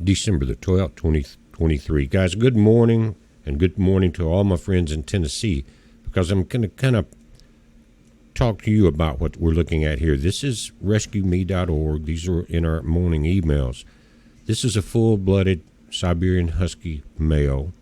December the 12th, 2023. Guys, good morning, and good morning to all my friends in Tennessee, because I'm going to kind of talk to you about what we're looking at here. This is rescueme.org. These are in our morning emails. This is a full-blooded Siberian Husky male.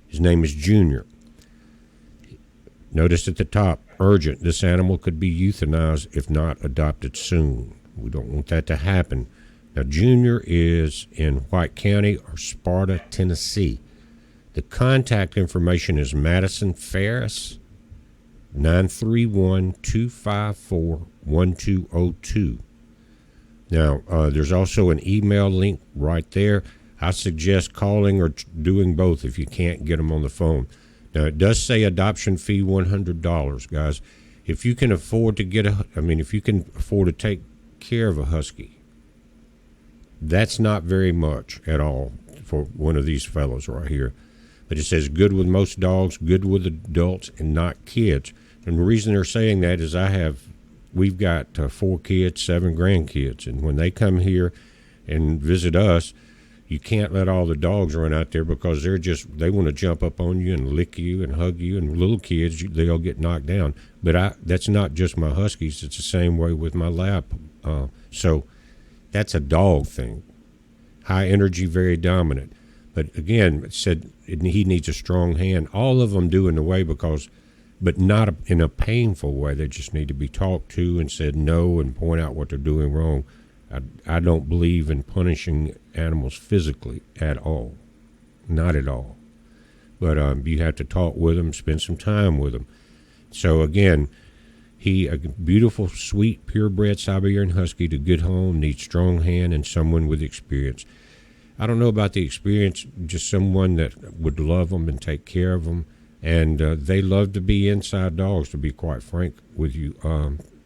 His name is Junior. Notice at the top, urgent. This animal could be euthanized if not adopted soon. We don't want that to happen. Now, Junior is in White County or Sparta, Tennessee. The contact information is Madison Ferris, 931-254-1202. Now, there's also an email link right there. I suggest calling or doing both if you can't get them on the phone. Now, it does say adoption fee $100, guys. If you can afford to if you can afford to take care of a husky, that's not very much at all for one of these fellows right here. But it says good with most dogs, good with adults, and not kids. And the reason they're saying that is we've got 4 kids, 7 grandkids. And when they come here and visit us, you can't let all the dogs run out there because they want to jump up on you and lick you and hug you. And little kids, they'll get knocked down. But that's not just my huskies. It's the same way with my lab. So that's a dog thing. High energy, very dominant. But again, it said he needs a strong hand. All of them do in a way but not in a painful way. They just need to be talked to and said no and point out what they're doing wrong. I don't believe in punishing animals physically at all. Not at all. But you have to talk with them, spend some time with them. So again, a beautiful, sweet, purebred Siberian Husky to good home, needs strong hand and someone with experience. I don't know about the experience, just someone that would love them and take care of them. And they love to be inside dogs, to be quite frank with you,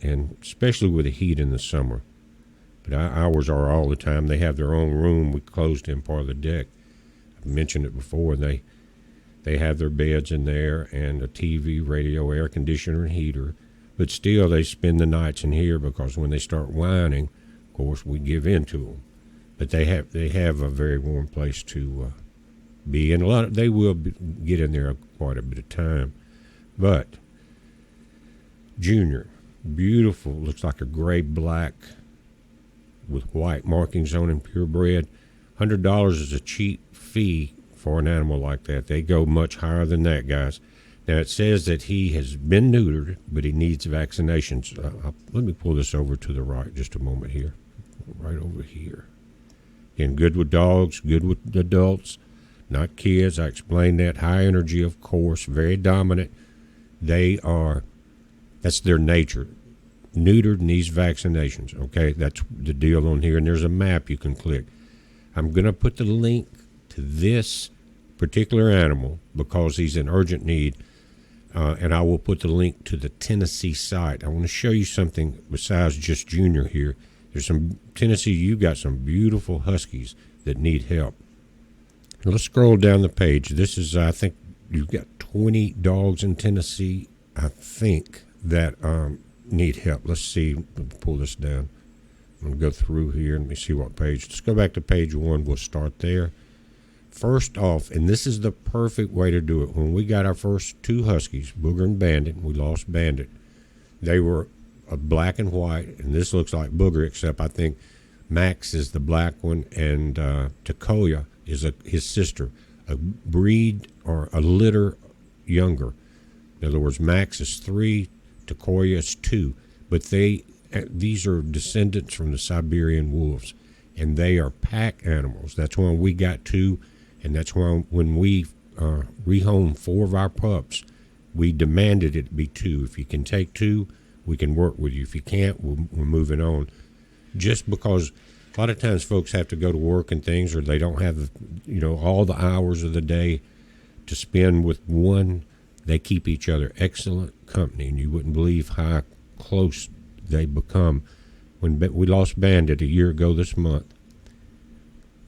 and especially with the heat in the summer. But ours are all the time. They have their own room. We closed in part of the deck. I've mentioned it before. They have their beds in there and a TV, radio, air conditioner, and heater. But still, they spend the nights in here because when they start whining, of course, we give in to them. But they have a very warm place to be, and they will get in there quite a bit of time. But Junior, beautiful, looks like a gray black with white markings on him, purebred. $100 is a cheap fee for an animal like that. They go much higher than that, guys. Now, it says that he has been neutered, but he needs vaccinations. Let me pull this over to the right just a moment here. Right over here. And good with dogs, good with adults, not kids. I explained that. High energy, of course, very dominant. That's their nature. Neutered, needs vaccinations. Okay, that's the deal on here. And there's a map you can click. I'm going to put the link to this particular animal because he's in urgent need. And I will put the link to the Tennessee site. I want to show you something besides just Junior here. There's Tennessee, you've got some beautiful huskies that need help. Now let's scroll down the page. This is, I think, you've got 20 dogs in Tennessee, I think, that need help. Let's see. Let me pull this down. I'm going to go through here and let me see what page. Let's go back to page 1. We'll start there. First off, and this is the perfect way to do it, when we got our first 2 huskies, Booger and Bandit, we lost Bandit. They were black and white, and this looks like Booger, except I think Max is the black one, and Takoya is his sister, a breed or a litter younger. In other words, Max is 3, Takoya is 2, but these are descendants from the Siberian wolves, and they are pack animals. That's why we got 2. And that's why when we rehomed 4 of our pups, we demanded it be 2. If you can take 2, we can work with you. If you can't, we're moving on. Just because a lot of times folks have to go to work and things, or they don't have all the hours of the day to spend with one. They keep each other excellent company, and you wouldn't believe how close they become. When we lost Bandit a year ago this month,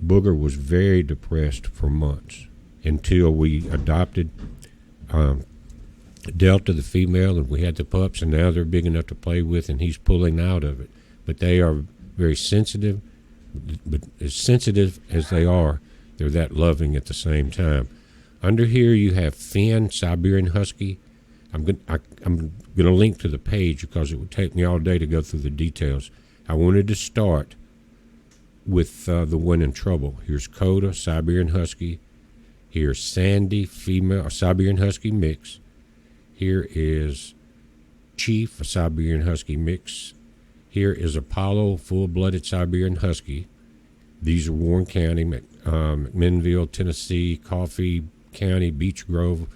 Booger was very depressed for months until we adopted Delta, the female, and we had the pups, and now they're big enough to play with, and he's pulling out of it. But they are very sensitive, but as sensitive as they are, they're that loving at the same time. Under here you have Finn, Siberian Husky. I'm gonna link to the page because it would take me all day to go through the details. I wanted to start with the one in trouble. Here's Coda, Siberian Husky. Here's Sandy, female, Siberian Husky mix. Here is Chief, a Siberian Husky mix. Here is Apollo, full-blooded Siberian Husky. These are Warren County, McMinnville, Tennessee, Coffee County, Beech Grove.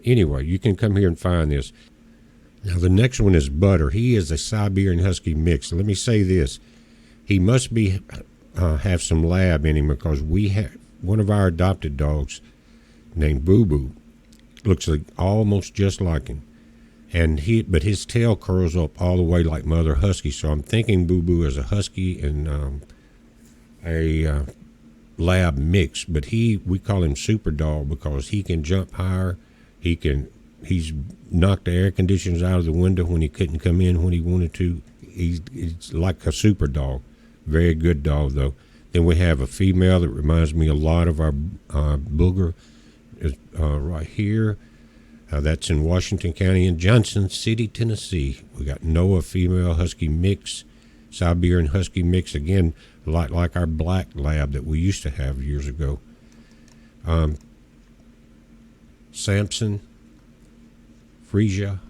Anyway, you can come here and find this. Now, the next one is Butter. He is a Siberian Husky mix. Let me say this. He must be have some lab in him because we have one of our adopted dogs named Boo Boo. Looks like almost just like him. But his tail curls up all the way like Mother Husky. So I'm thinking Boo Boo is a Husky and a lab mix. But we call him Super Dog because he can jump higher. He's knocked the air conditioners out of the window when he couldn't come in when he wanted to. He's like a super dog. Very good dog, though. Then we have a female that reminds me a lot of our Booger. Right here. That's in Washington County in Johnson City, Tennessee. We got Noah, female Husky mix, Siberian Husky mix. Again, a lot like our black lab that we used to have years ago. Samson, Frisia,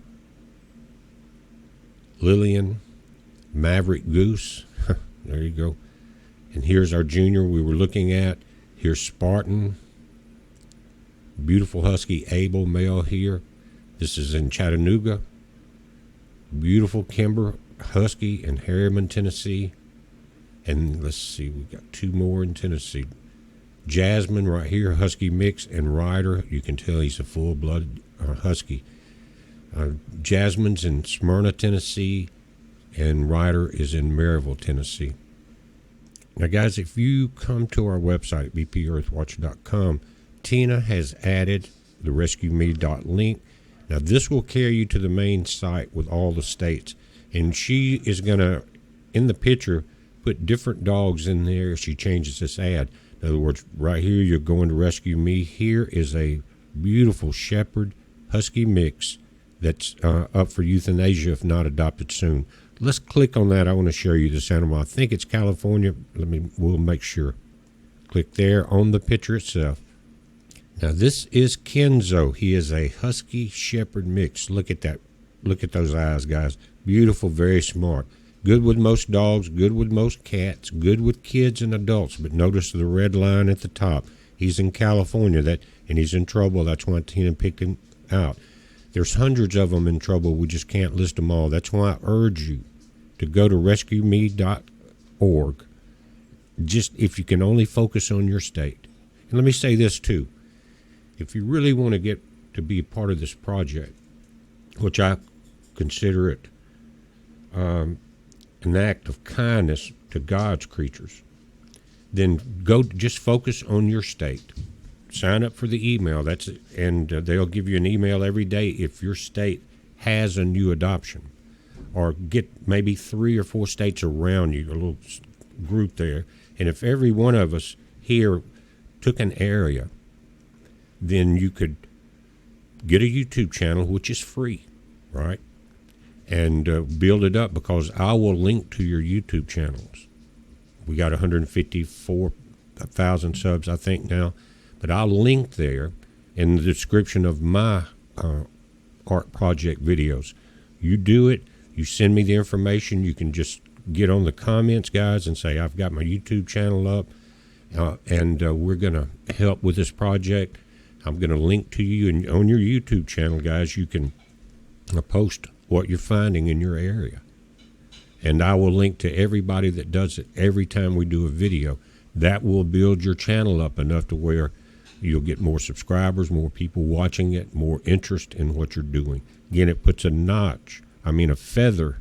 Lillian, Maverick Goose. There you go. And here's our junior we were looking at. Here's Spartan. Beautiful Husky Abel male here. This is in Chattanooga. Beautiful Kimber Husky in Harriman, Tennessee. And let's see, we got two more in Tennessee. Jasmine right here, Husky mix, and Ryder. You can tell he's a full-blooded Husky. Jasmine's in Smyrna, Tennessee, and Ryder is in Maryville, Tennessee. Now, guys, if you come to our website, bpearthwatch.com, Tina has added the rescueme.link. Now, this will carry you to the main site with all the states, and she is going to, in the picture, put different dogs in there if she changes this ad. In other words, right here, you're going to Rescue Me. Here is a beautiful Shepherd Husky mix that's up for euthanasia if not adopted soon. Let's click on that. I want to show you this animal. I think it's California. We'll make sure. Click there on the picture itself. Now, this is Kenzo. He is a Husky Shepherd mix. Look at that. Look at those eyes, guys. Beautiful, very smart. Good with most dogs, good with most cats, good with kids and adults. But notice the red line at the top. He's in California, and he's in trouble. That's why Tina picked him out. There's hundreds of them in trouble. We just can't list them all. That's why I urge you to go to rescueme.org. Just if you can only focus on your state. And let me say this too. If you really want to get to be a part of this project, which I consider it an act of kindness to God's creatures, then just focus on your state. Sign up for the email. And they'll give you an email every day if your state has a new adoption, or get maybe 3 or 4 states around you, a little group there. And if every one of us here took an area, then you could get a YouTube channel, which is free, right? And build it up, because I will link to your YouTube channels. We got 154,000 subs, I think, now. But I'll link there in the description of my Ark Project videos. You do it. You send me the information. You can just get on the comments, guys, and say, I've got my YouTube channel up, and we're going to help with this project. I'm going to link to you. And on your YouTube channel, guys, you can post what you're finding in your area. And I will link to everybody that does it every time we do a video. That will build your channel up enough to where you'll get more subscribers, more people watching it, more interest in what you're doing. Again, it puts a feather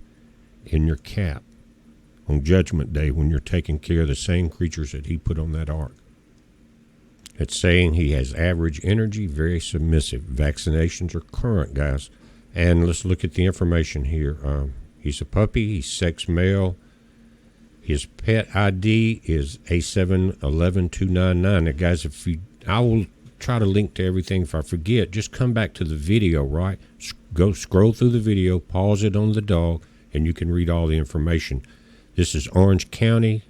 in your cap on Judgment Day when you're taking care of the same creatures that he put on that ark. It's saying he has average energy, very submissive. Vaccinations are current, guys. And let's look at the information here. He's a puppy. He's sex male. His pet ID is A711299. Now, guys, I will try to link to everything. If I forget, just come back to the video, right? Go scroll through the video, pause it on the dog, and you can read all the information. This is Orange County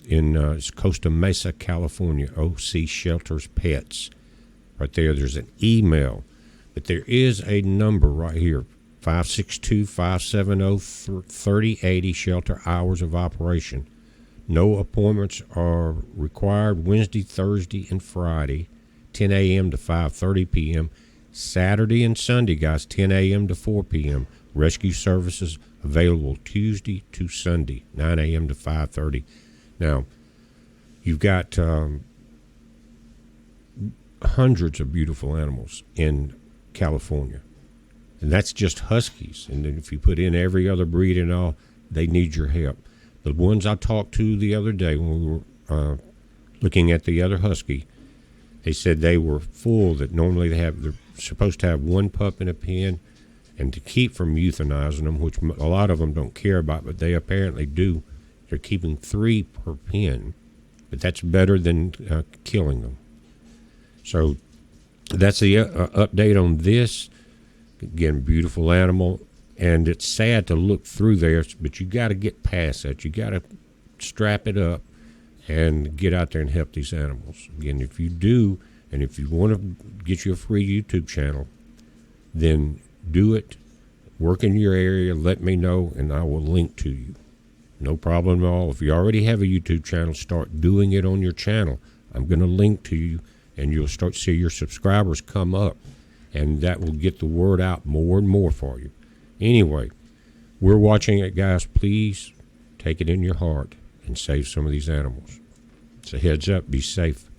in it's Costa Mesa, California. OC Shelters Pets. Right there, there's an email. But there is a number right here, 562-570-3080, shelter hours of operation. No appointments are required Wednesday, Thursday, and Friday, 10 a.m. to 5:30 p.m. Saturday and Sunday, guys, 10 a.m. to 4 p.m. Rescue services available Tuesday to Sunday, 9 a.m. to 5:30. Now, you've got hundreds of beautiful animals in California, and that's just huskies. And then if you put in every other breed and all, they need your help. The ones I talked to the other day when we were looking at the other husky, they said they were full. That normally they're supposed to have one pup in a pen, and to keep from euthanizing them, which a lot of them don't care about, but they apparently do, they're keeping 3 per pen. But that's better than killing them. So that's the update on this. Again, beautiful animal, and it's sad to look through there, but you got to get past that. You got to strap it up and get out there and help these animals. Again, if you do, and if you want to get you a free YouTube channel, then do it. Work in your area, let me know, and I will link to you. No problem at all. If you already have a YouTube channel, start doing it on your channel. I'm going to link to you, and you'll start to see your subscribers come up, and that will get the word out more and more for you. Anyway, we're watching it, guys. Please take it in your heart and save some of these animals. So heads up, be safe.